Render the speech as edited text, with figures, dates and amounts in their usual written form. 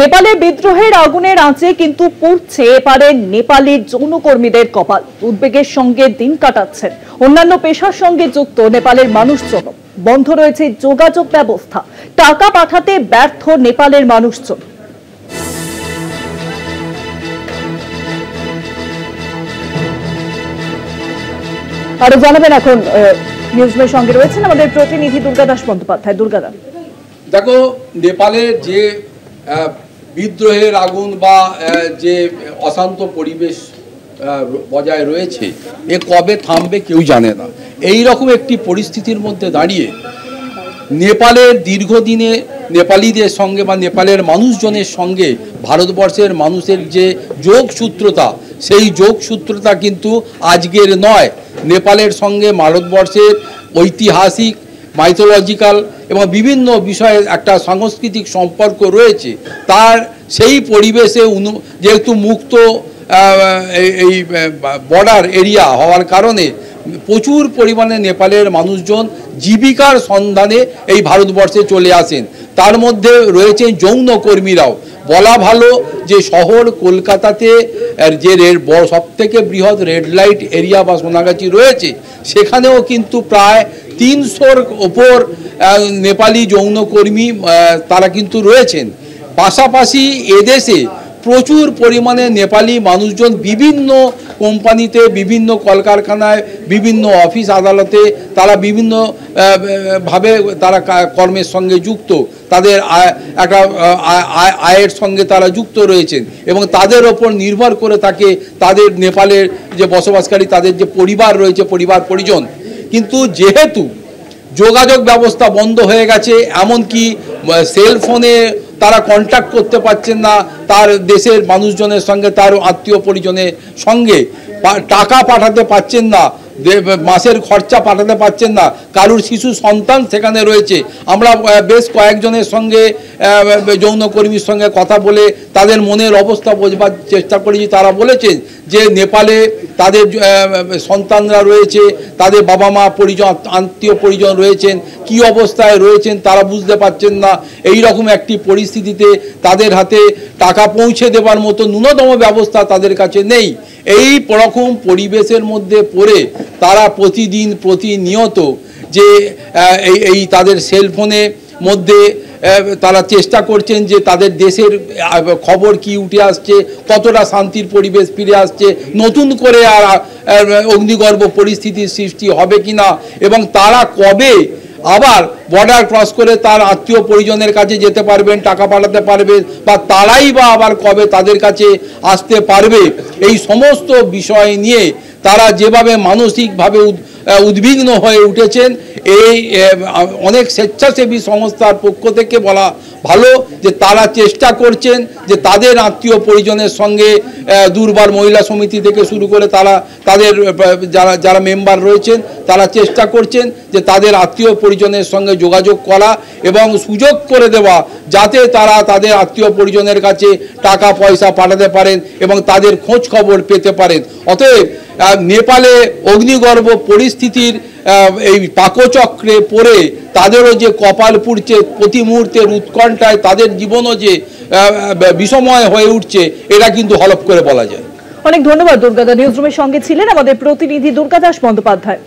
নেপালের বিদ্রোহের আগুনের আঁচে কিন্তু পুড়ছে এপারে নেপালি যৌনকর্মীদের কপাল। উদ্বেগের সঙ্গে দিন কাটাচ্ছেন অন্যান্য পেশার সঙ্গে যুক্ত নেপালের মানুষজন। বন্ধ রয়েছে যোগাযোগ ব্যবস্থা, টাকা পাঠাতে ব্যর্থ নেপালের মানুষজন। আরো জানাবেন এখন নিউজমের সঙ্গে রয়েছেন আমাদের প্রতিনিধি দুর্গাদাস বন্দ্যোপাধ্যায়। দুর্গাদাস, দেখো, নেপালের যে বিদ্রোহের আগুন বা যে অশান্ত পরিবেশ বজায় রয়েছে, এ কবে থামবে কেউ জানে না। এই রকম একটি পরিস্থিতির মধ্যে দাঁড়িয়ে নেপালের দীর্ঘদিনে নেপালিদের সঙ্গে বা নেপালের মানুষজনের সঙ্গে ভারতবর্ষের মানুষের যে যোগসূত্রতা, সেই যোগসূত্রতা কিন্তু আজকের নয়। নেপালের সঙ্গে ভারতবর্ষের ঐতিহাসিক, মাইথোলজিক্যাল এবং বিভিন্ন বিষয়ে একটা সাংস্কৃতিক সম্পর্ক রয়েছে। তার সেই পরিবেশে যেহেতু মুক্ত এই বর্ডার এরিয়া হওয়ার কারণে প্রচুর পরিমাণে নেপালের মানুষজন জীবিকার সন্ধানে এই ভারতবর্ষে চলে আসেন। তার মধ্যে রয়েছেন যৌনকর্মীরাও। বলা ভালো যে শহর কলকাতাতে যে সবথেকে বৃহৎ রেড লাইট এরিয়া বা সোনাগাছি রয়েছে, সেখানেও কিন্তু প্রায় 300-র ওপর নেপালি যৌনকর্মী তারা কিন্তু রয়েছেন। পাশাপাশি এদেশে প্রচুর পরিমাণে নেপালি মানুষজন বিভিন্ন কোম্পানিতে, বিভিন্ন কলকারখানায়, বিভিন্ন অফিস আদালতে তারা বিভিন্ন ভাবে তারা কর্মের সঙ্গে যুক্ত, তাদের একটা আয়ের সঙ্গে তারা যুক্ত রয়েছেন এবং তাদের ওপর নির্ভর করে থাকে তাদের নেপালের যে বসবাসকারী তাদের যে পরিবার রয়েছে, পরিবার পরিজন। কিন্তু যেহেতু যোগাযোগ ব্যবস্থা বন্ধ হয়ে গেছে, এমনকি সেলফোনে তারা কন্ট্যাক্ট করতে পারছেন না তার দেশের মানুষজনের সঙ্গে, তার আত্মীয় পরিজনের সঙ্গে টাকা পাঠাতে পারছেন না, মাসের খরচা পাঠাতে পারছেন না। কারুর শিশু সন্তান সেখানে রয়েছে। আমরা বেশ কয়েকজনের সঙ্গে যৌনকর্মীর সঙ্গে কথা বলে তাদের মনের অবস্থা বোঝবার চেষ্টা করেছি। তারা বলেছেন যে নেপালে তাদের সন্তানরা রয়েছে, তাদের বাবা মা পরিজন, আত্মীয় পরিজন রয়েছেন, কি অবস্থায় রয়েছেন তারা বুঝতে পারছেন না। এই রকম একটি পরিস্থিতিতে তাদের হাতে টাকা পৌঁছে দেবার মতো ন্যূনতম ব্যবস্থা তাদের কাছে নেই। এই রকম পরিবেশের মধ্যে পড়ে তারা প্রতিনিয়ত যে এই তাদের সেলফোনে মধ্যে তারা চেষ্টা করছেন যে তাদের দেশের খবর কি উঠে আসছে, কতটা শান্তির পরিবেশ ফিরে আসছে, নতুন করে আর অগ্নিগর্ভ পরিস্থিতির সৃষ্টি হবে কিনা এবং তারা কবে আবার বর্ডার ক্রস করে তার আত্মীয় পরিজনের কাছে যেতে পারবেন, টাকা পাঠাতে পারবে, বা তারাই বা আবার কবে তাদের কাছে আসতে পারবে। এই সমস্ত বিষয় নিয়ে তারা যেভাবে মানসিকভাবে উদ্বিগ্ন হয়ে উঠেছেন, এই অনেক স্বেচ্ছাসেবী সংস্থার পক্ষ থেকে বলা ভালো যে তারা চেষ্টা করছেন যে তাদের আত্মীয় পরিজনের সঙ্গে, দুর্বার মহিলা সমিতি থেকে শুরু করে তারা তাদের যারা মেম্বার রয়েছেন তারা চেষ্টা করছেন যে তাদের আত্মীয় পরিজনের সঙ্গে যোগাযোগ করা এবং সুযোগ করে দেওয়া যাতে তারা তাদের আত্মীয় পরিজনের কাছে টাকা পয়সা পাঠাতে পারেন এবং তাদের খোঁজ খবর পেতে পারেন। অতএব নেপালে অগ্নিগর্ভ পরিস্থিতির এই পাকচক্রে পড়ে তাদেরও যে কপাল পুড়ছে, প্রতি মুহূর্তের উৎকণ্ঠায় তাদের জীবনও যে বিষময় হয়ে উঠছে, এটা কিন্তু হলফ করে বলা যায়। অনেক ধন্যবাদ দুর্গাদা। নিউজরুমের সঙ্গে ছিলেন আমাদের প্রতিনিধি দুর্গাদাস বন্দ্যোপাধ্যায়।